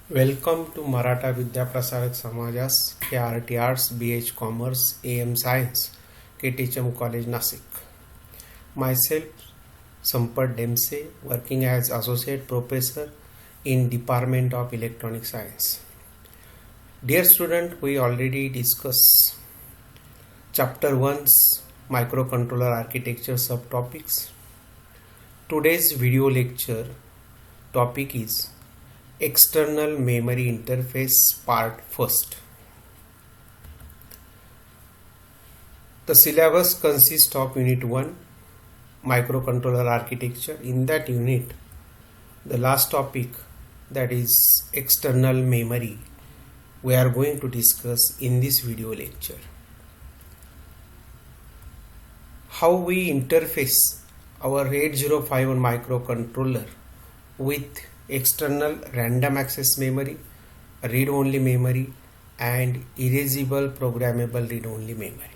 Welcome to Maratha Vidya Prasarat Samajas, KRT Arts, BH Commerce, AM Science, KTHM College, Nasik. Myself, Sampad Dempsey, working as Associate Professor in Department of Electronic Science. Dear student, we already discussed Chapter 1's Microcontroller Architecture subtopics. Today's video lecture topic is External Memory Interface Part 1st. The syllabus consists of Unit 1, Microcontroller Architecture. In that unit, the last topic, that is external memory, we are going to discuss in this video lecture. How we interface our 8051 microcontroller with external random access memory, read-only memory, and erasable programmable read-only memory.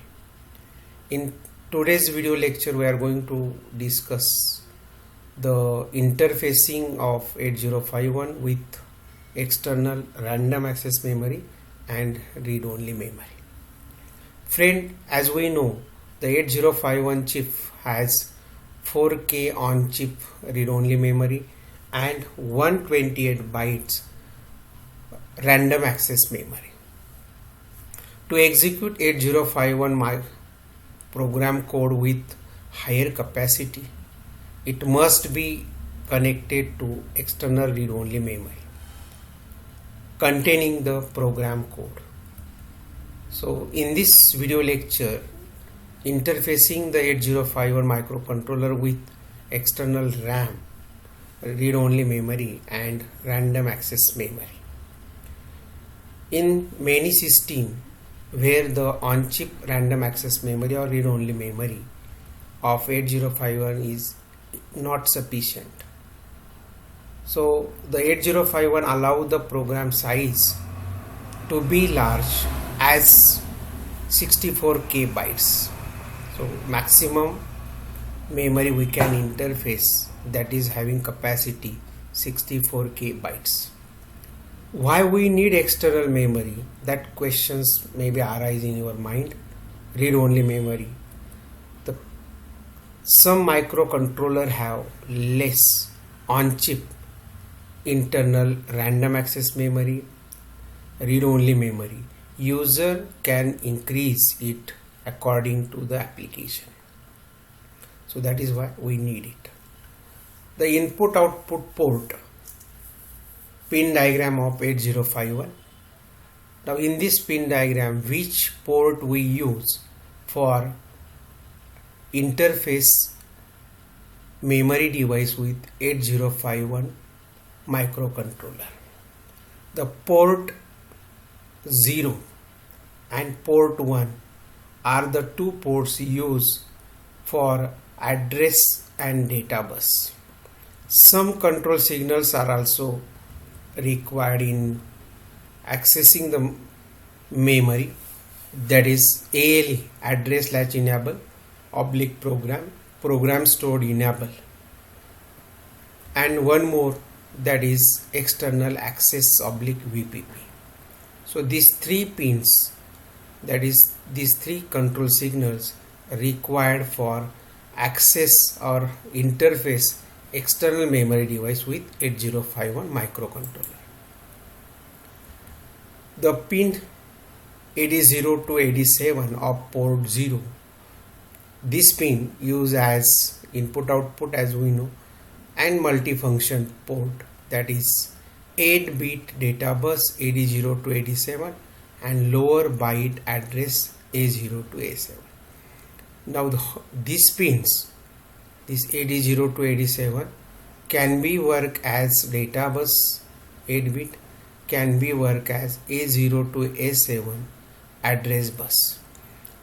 In today's video lecture, we are going to discuss the interfacing of 8051 with external random access memory and read-only memory. Friend, as we know, the 8051 chip has 4K on-chip read-only memory and 128 bytes random access memory. To execute 8051 program code with higher capacity, it must be connected to external read-only memory containing the program code. So in this video lecture, interfacing the 8051 microcontroller with external RAM, read-only memory and random access memory. In many systems where the on-chip random access memory or read-only memory of 8051 is not sufficient, so the 8051 allow the program size to be large as 64K bytes. So maximum memory we can interface, that is having capacity 64K bytes. Why we need external memory? That questions maybe arise in your mind. Read-only memory. Some microcontroller have less on-chip internal random access memory, read-only memory. User can increase it according to the application. So that is why we need it. The input-output port pin diagram of 8051. Now in this pin diagram, which port we use for interface memory device with 8051 microcontroller? The port 0 and port 1 are the two ports used for address and data bus. Some control signals are also required in accessing the memory, that is ALE, address latch enable, oblique program stored enable, and one more, that is external access oblique VPP. So these three pins, that is these three control signals required for access or interface external memory device with 8051 microcontroller. The pin 80 to 87 of port 0, this pin used as input output as we know, and multifunction port, that is 8-bit data bus 80 to 87 and lower byte address A0 to A7. Now these pins, this 80 to 87, can be work as data bus 8-bit, can be work as A0 to A7 address bus,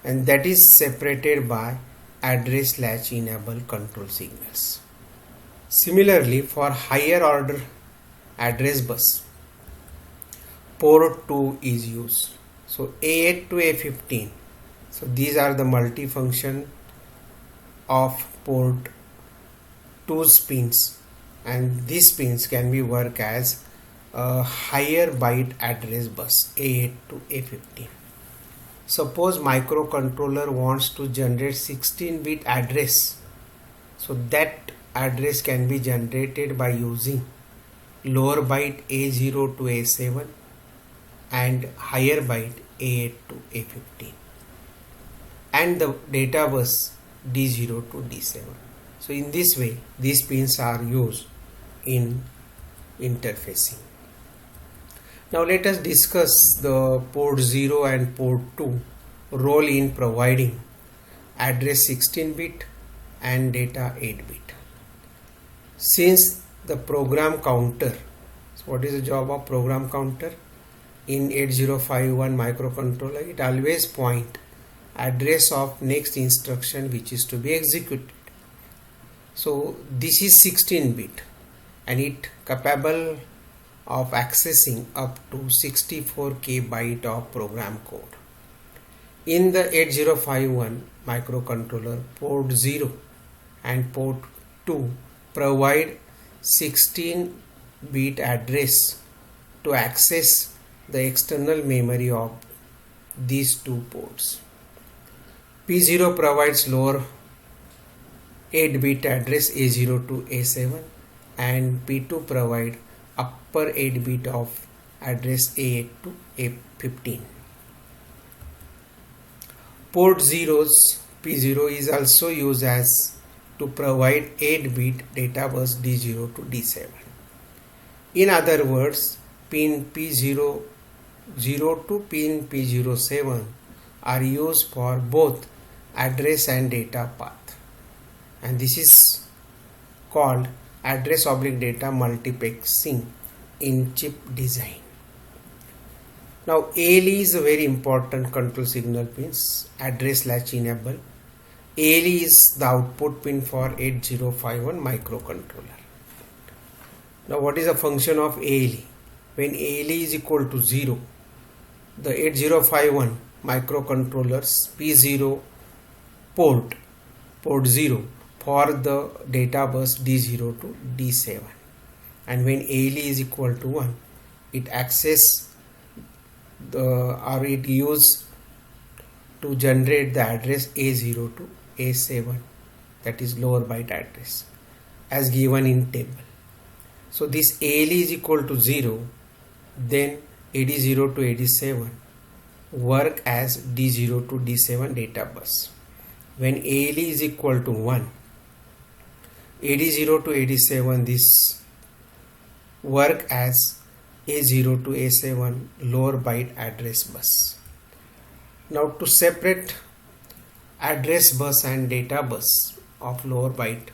and that is separated by address latch enable control signals. Similarly, for higher order address bus, port 2 is used. So A8 to A15, so these are the multifunction of port 2's pins, and these pins can be work as a higher byte address bus A8 to A15. Suppose microcontroller wants to generate 16-bit address, so that address can be generated by using lower byte A0 to A7 and higher byte A8 to A15 and the data bus D0 to D7. So in this way these pins are used in interfacing. Now let us discuss the port 0 and port 2 role in providing address 16-bit and data 8-bit. Since the program counter, so what is the job of program counter? In 8051 microcontroller, it always point address of next instruction which is to be executed. So this is 16-bit and it capable of accessing up to 64k byte of program code. In the 8051 microcontroller, port 0 and port 2 provide 16-bit address to access the external memory of these two ports. P0 provides lower 8-bit address A0 to A7 and P2 provide upper 8-bit of address A8 to A15. Port 0's P0 is also used as to provide 8-bit data bus D0 to D7. In other words, pin P0 to pin P07 are used for both address and data path, and this is called address/data multiplexing in chip design. Now ALE is a very important control signal pins, address latch enable. ALE is the output pin for 8051 microcontroller. Now what is the function of ALE? When ALE is equal to 0, the 8051 microcontrollers P0 port 0 for the data bus D0 to D7, and when ALE is equal to 1, it access it used to generate the address A0 to A7, that is lower byte address, as given in table. So this ALE is equal to 0, then AD0 to AD7 work as D0 to D7 data bus. When ALE is equal to 1, AD0 to AD7 this work as A0 to A7 lower byte address bus. Now to separate address bus and data bus of lower byte,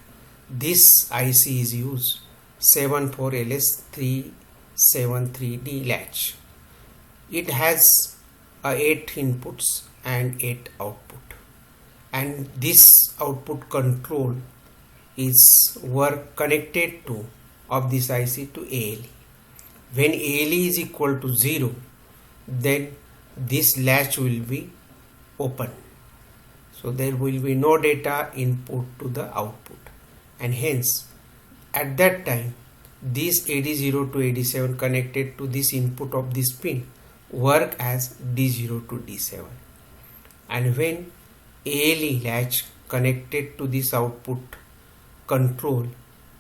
this IC is used 74LS373D latch. It has 8 inputs and 8 output, and this output control is connected to of this IC to ALE. When ALE is equal to 0, then this latch will be open, so there will be no data input to the output, and hence at that time this AD0 to AD7 connected to this input of this pin work as D0 to D7, and when ALE latch connected to this output control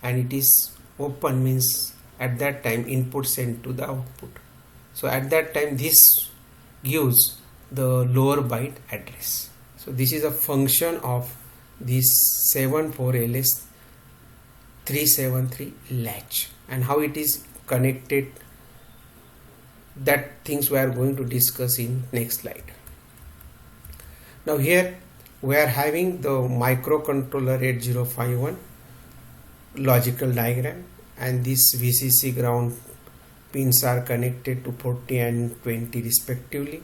and it is open, means at that time input sent to the output, so at that time this gives the lower byte address. So this is a function of this 74LS373 latch, and how it is connected, that things we are going to discuss in next slide. Now here we are having the microcontroller 8051 logical diagram, and this VCC ground pins are connected to 40 and 20 respectively,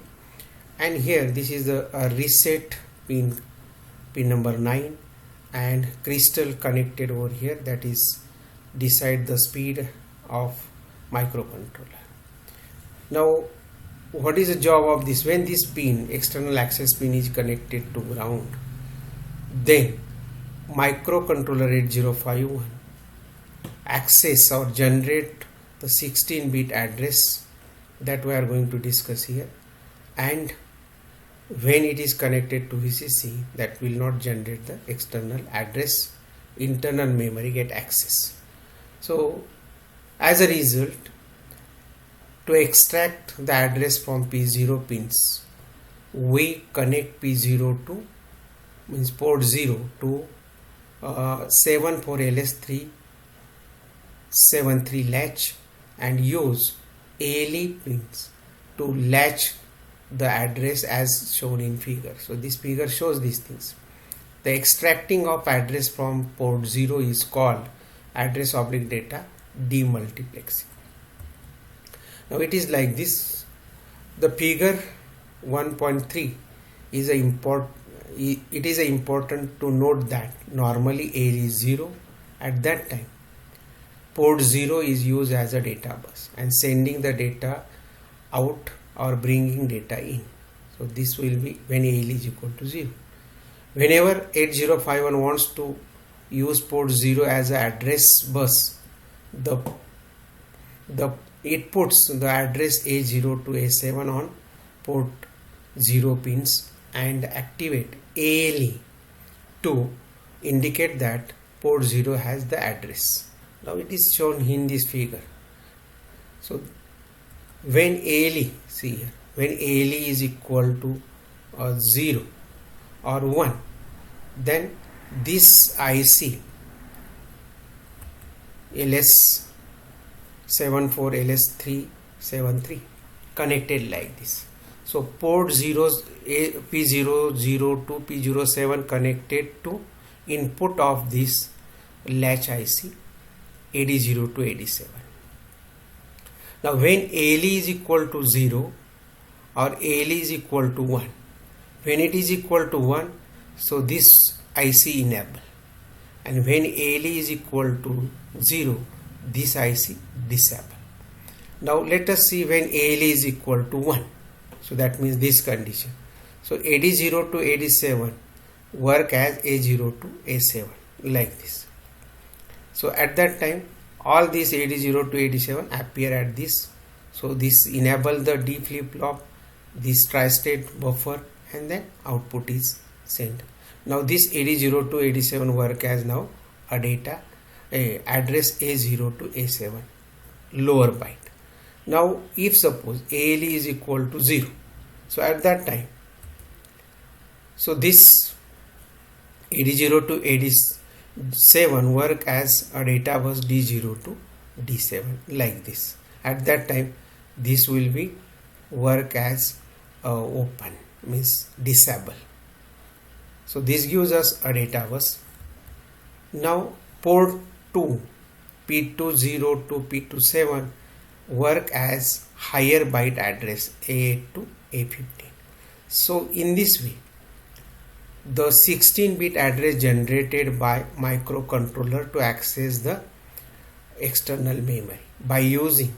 and here this is a reset pin number 9, and crystal connected over here, that is decide the speed of microcontroller. Now what is the job of this? When this pin, external access pin, is connected to ground, then microcontroller 8051 access or generate the 16-bit address that we are going to discuss here, and when it is connected to VCC, that will not generate the external address, internal memory get access. So as a result, to extract the address from P0 pins, we connect P0 to means port 0 to 74LS373 latch and use ALE pins to latch the address as shown in figure. So this figure shows these things. The extracting of address from port 0 is called address oblique data demultiplexing. Now it is like this. The figure 1.3 is important to note that normally ALE is 0. At that time, port 0 is used as a data bus and sending the data out or bringing data in. So this will be when ALE is equal to 0. Whenever 8051 wants to use port 0 as an address bus, it puts the address A0 to A7 on port 0 pins and activate ALE to indicate that port 0 has the address. Now it is shown in this figure. So when ALE, see here, when ALE is equal to 0 or 1, then this IC LS74LS373 connected like this. So port 0's P00 to P07 connected to input of this latch IC AD0 to AD7. Now when ALE is equal to 0 or ALE is equal to 1, when it is equal to 1, so this IC enable, and when ALE is equal to 0, this IC disable. Now let us see when ALE is equal to 1. So that means this condition. So AD0 to AD7 work as A0 to A7 like this. So at that time all these AD0 to AD7 appear at this. So this enable the D flip-flop, this tri-state buffer, and then output is sent. Now this AD0 to AD7 work as now a data address A0 to A7 lower byte. Now if suppose ALE is equal to 0, so at that time, so this AD0 to AD7 work as a data bus D0 to D7 like this. At that time this will be work as open, means disable. So this gives us a data bus. Now port 2 P20 to P27 work as higher byte address A8 to A15. So in this way, the 16-bit address generated by microcontroller to access the external memory by using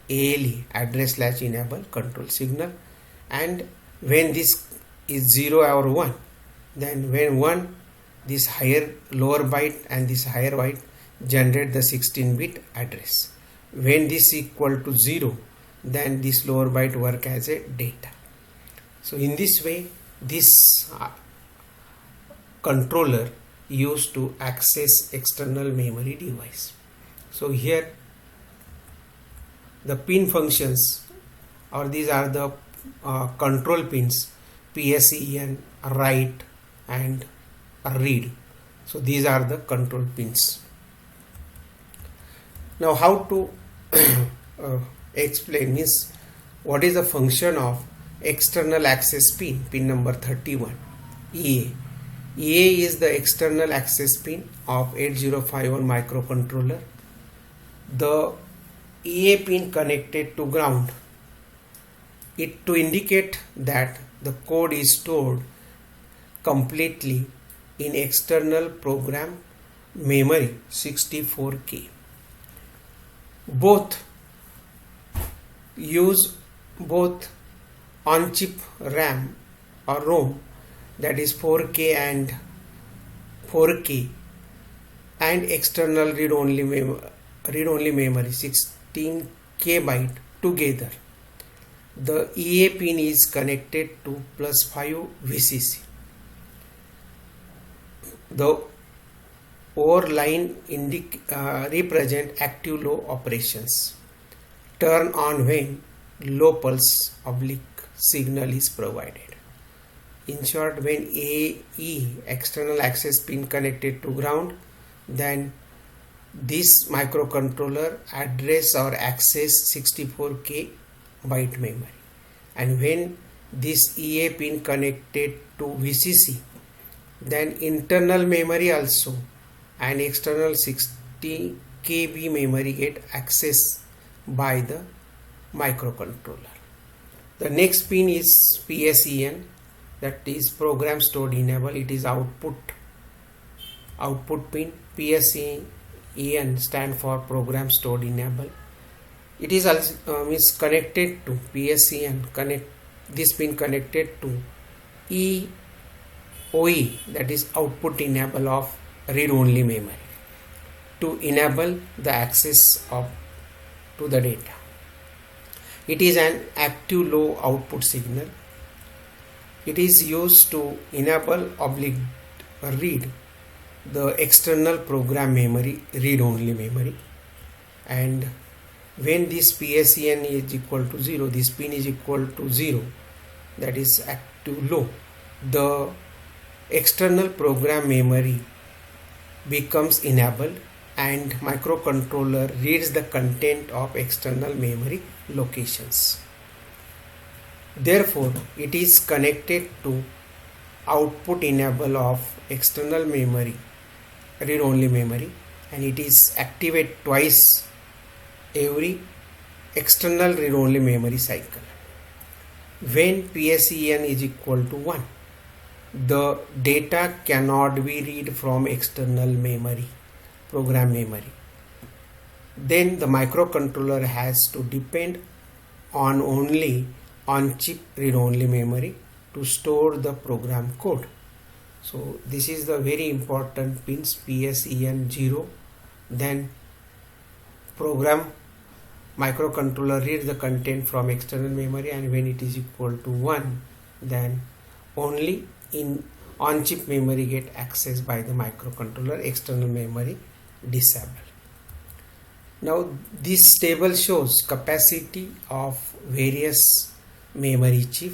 ALE address latch enable control signal, and when this is 0 or 1, then when 1, this higher lower byte and this higher byte generate the 16-bit address. When this equal to 0, then this lower byte work as a data. So in this way, this controller used to access external memory device. So here the pin functions, or these are the control pins, PSEN, write and read. So these are the control pins. Now how to explain means what is the function of external access pin number 31, EA. EA is the external access pin of 8051 microcontroller. The EA pin connected to ground, it to indicate that the code is stored completely in external program memory 64K. Both use both on-chip RAM or ROM, that is 4K and 4K, and external read-only memory 16k byte together. The EA pin is connected to +5 VCC. The OR line represent active low operations. Turn on when low pulse / signal is provided. In short, when AE external access pin connected to ground, then this microcontroller address or access 64k byte memory, and when this EA pin connected to VCC, then internal memory also and external 60 KB memory get accessed by the microcontroller. The next pin is PSEN, that is program stored enable. It is output pin. PSEN stand for program stored enable. It is also is connected to PSEN this pin connected to EOE, that is output enable of read only memory, to enable the access to the data. It is an active low output signal. It is used to enable / read the external program memory, read only memory, and when this PSEN is equal to 0, this pin is equal to 0, that is active low, the external program memory becomes enabled and microcontroller reads the content of external memory locations. Therefore, it is connected to output enable of external memory, read only memory, and it is activated twice every external read only memory cycle. When PSEN is equal to 1, the data cannot be read from external memory, program memory. Then the microcontroller has to depend on only on-chip read-only memory to store the program code. So this is the very important pins, PSEN 0. Then program microcontroller reads the content from external memory, and when it is equal to 1, then only in on-chip memory get accessed by the microcontroller, external memory disabled. Now this table shows capacity of various memory chip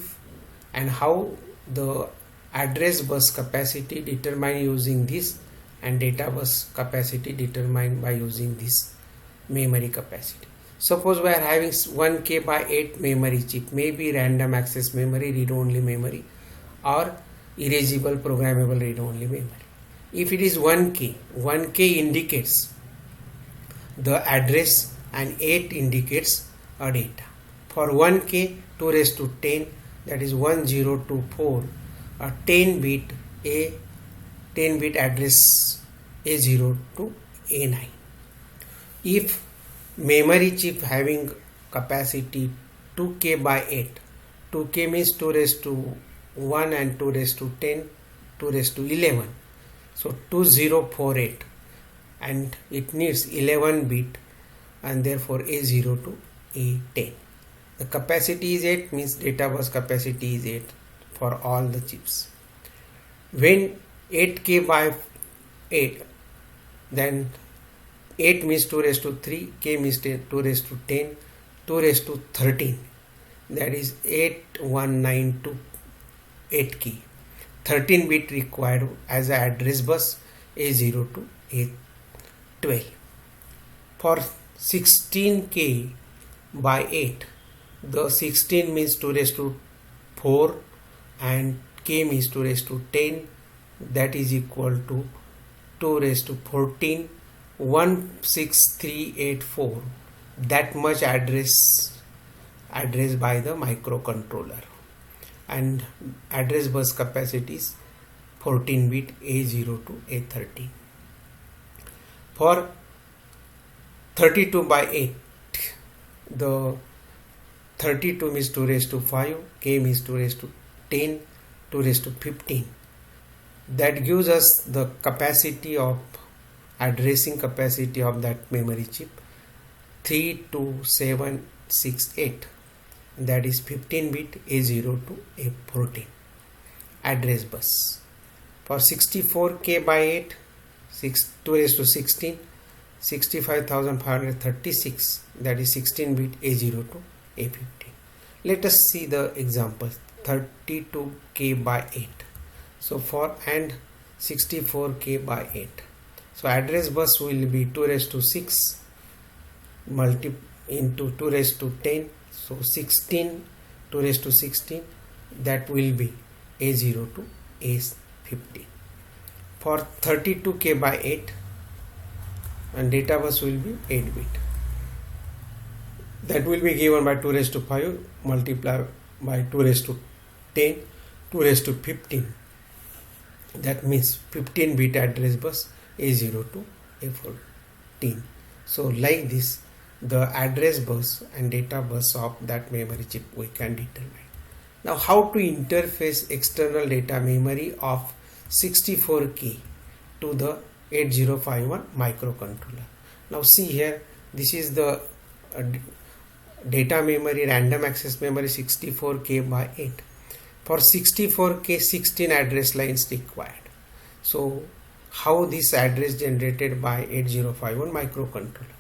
and how the address bus capacity determined using this and data bus capacity determined by using this memory capacity. Suppose we are having 1K by 8 memory chip, maybe random access memory, read-only memory, or erasable programmable read-only memory. If it is 1K indicates the address and 8 indicates a data. For 1K, 2 raised to 10, that is 1024, a 10 bit address A0 to A9. If memory chip having capacity 2K by 8, 2K means 2 raised to 1 and 2 raised to 10, 2 raised to 11. So 2048, and it needs 11 bit, and therefore A0 to A10. The capacity is 8 means data bus capacity is 8 for all the chips. When 8K by 8, then 8 means 2 raised to 3, K means 2 raised to 10, 2 raised to 13, that is 8192 8K. 13 bit required as an address bus A0 to A12. For 16K by 8, the 16 means 2 raised to 4 and K means 2 raised to 10, that is equal to 2 raised to 14, 16384. That much address by the microcontroller, and address bus capacity is 14 bit A0 to A13. For 32 by 8, the 32 means 2 raised to 5, K means 2 raised to 10, 2 raised to 15. That gives us the capacity of addressing capacity of that memory chip 32768, that is 15 bit A0 to A14 address bus. For 64K by 8, 2 raised to 16, 65,536, that is 16 bit A0 to A15. Let us see the example. 32K by 8. So for and 64K by 8. So address bus will be 2 raised to 6 into 2 raised to 10. So 16, 2 raised to 16, that will be A0 to A15. For 32K by 8, and data bus will be 8 bit. That will be given by 2 raised to 5 multiplied by 2 raised to 10, 2 raised to 15. That means 15 bit address bus A0 to A14. So like this, the address bus and data bus of that memory chip we can determine. Now how to interface external data memory of 64K to the 8051 microcontroller. Now see here, this is the data memory, random access memory 64K by 8. For 64K, 16 address lines required. So how this address generated by 8051 microcontroller?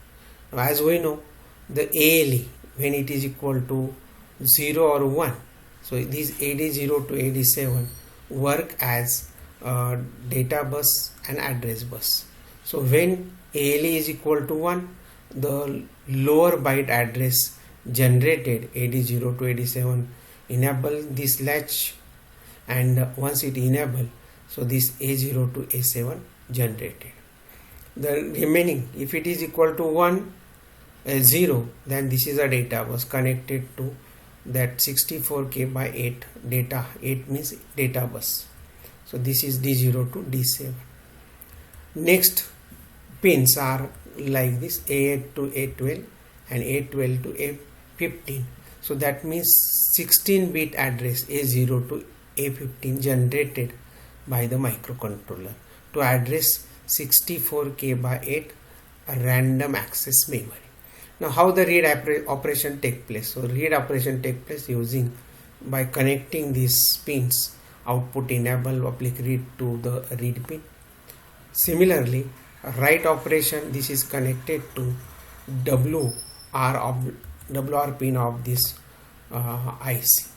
Now as we know, the ALE, when it is equal to 0 or 1, so these AD0 to AD7 work as data bus and address bus. So when ALE is equal to 1, the lower byte address generated AD0 to AD7 enable this latch, and once it enable, so this A0 to A7 generated. The remaining, if it is equal to 1, 0, then this is a data bus connected to that 64K by 8 data. 8 means data bus. So this is D0 to D7. Next pins are like this, A8 to A12 and A12 to A15. So that means 16 bit address A0 to A15 generated by the microcontroller to address 64K by 8 random access memory. Now how the read operation take place? So read operation take place using by connecting these pins, output enable public read to the read pin. Similarly, write operation, this is connected to WR pin of this IC.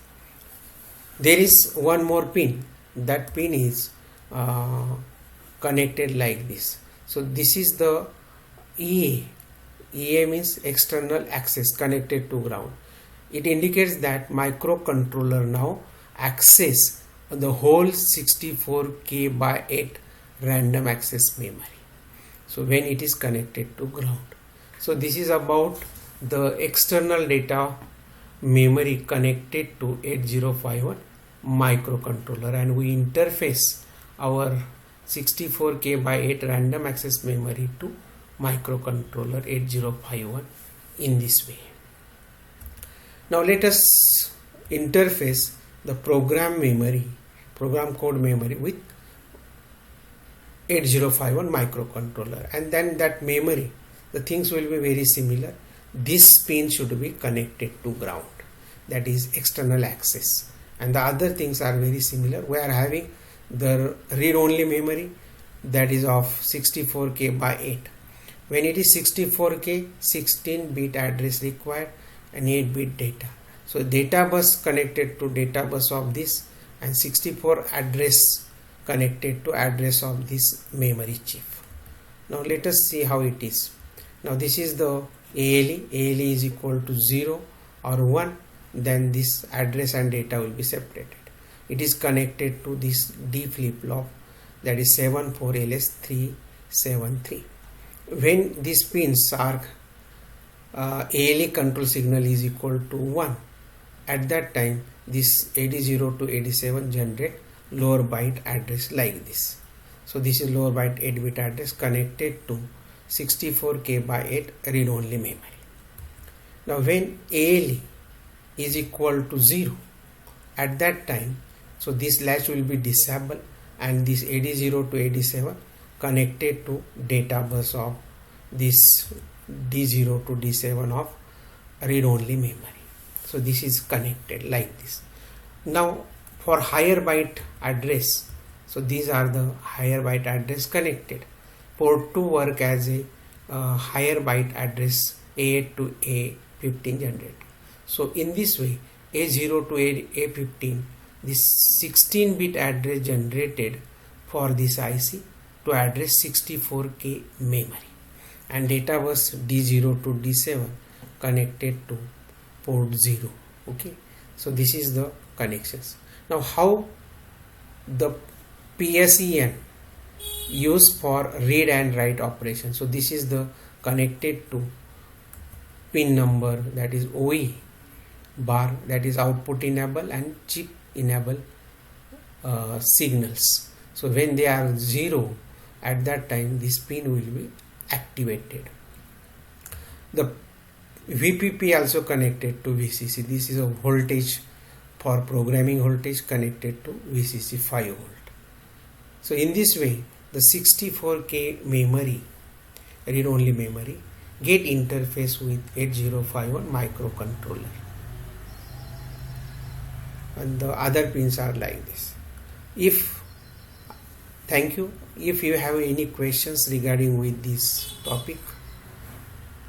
There is one more pin. That pin is connected like this. So this is the EA. EA means external access, connected to ground. It indicates that microcontroller now access the whole 64K by 8 random access memory. So when it is connected to ground. So this is about the external data memory connected to 8051 microcontroller, and we interface our 64K by 8 random access memory to microcontroller 8051 in this way. Now let us interface the program code memory with 8051 microcontroller, and then that memory, the things will be very similar. This pin should be connected to ground, that is external access, and the other things are very similar. We are having the read only memory, that is of 64K by 8. When it is 64K, 16 bit address required and 8 bit data. So data bus connected to data bus of this, and 64 address connected to address of this memory chip. Now let us see how it is. Now this is the ALE. ALE is equal to 0 or 1, then this address and data will be separated. It is connected to this D flip-flop, that is 74LS373. When these pins are ALE control signal is equal to 1, at that time this AD0 to AD7 generate lower byte address like this. So this is lower byte 8 bit address connected to 64K by 8 read only memory. Now when ALE is equal to 0, at that time, so this latch will be disabled, and this AD0 to AD7 connected to data bus of this D0 to D7 of read-only memory. So this is connected like this. Now for higher byte address, so these are the higher byte address connected. Port 2 work as a higher byte address A8 to A15 generator. So in this way, A0 to A15, this 16-bit address generated for this IC to address 64K memory, and data bus D0 to D7 connected to port 0. Okay, so this is the connections. Now how the PSEN used for read and write operation. So this is the connected to pin number, that is OE bar, that is output enable and chip enable signals. So when they are 0, at that time this pin will be activated. The VPP also connected to VCC. This is a voltage for programming voltage connected to VCC 5 volt. So in this way, the 64K memory, read-only memory, get interface with 8051 microcontroller, and the other pins are like this. Thank you. If you have any questions regarding with this topic,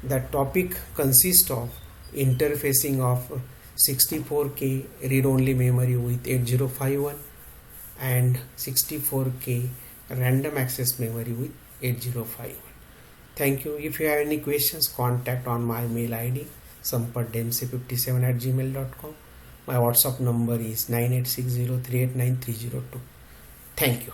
that topic consists of interfacing of 64K read-only memory with 8051 and 64K random access memory with 8051. Thank you. If you have any questions, contact on my mail ID sampath57@gmail.com. My WhatsApp number is 9860389302. Thank you.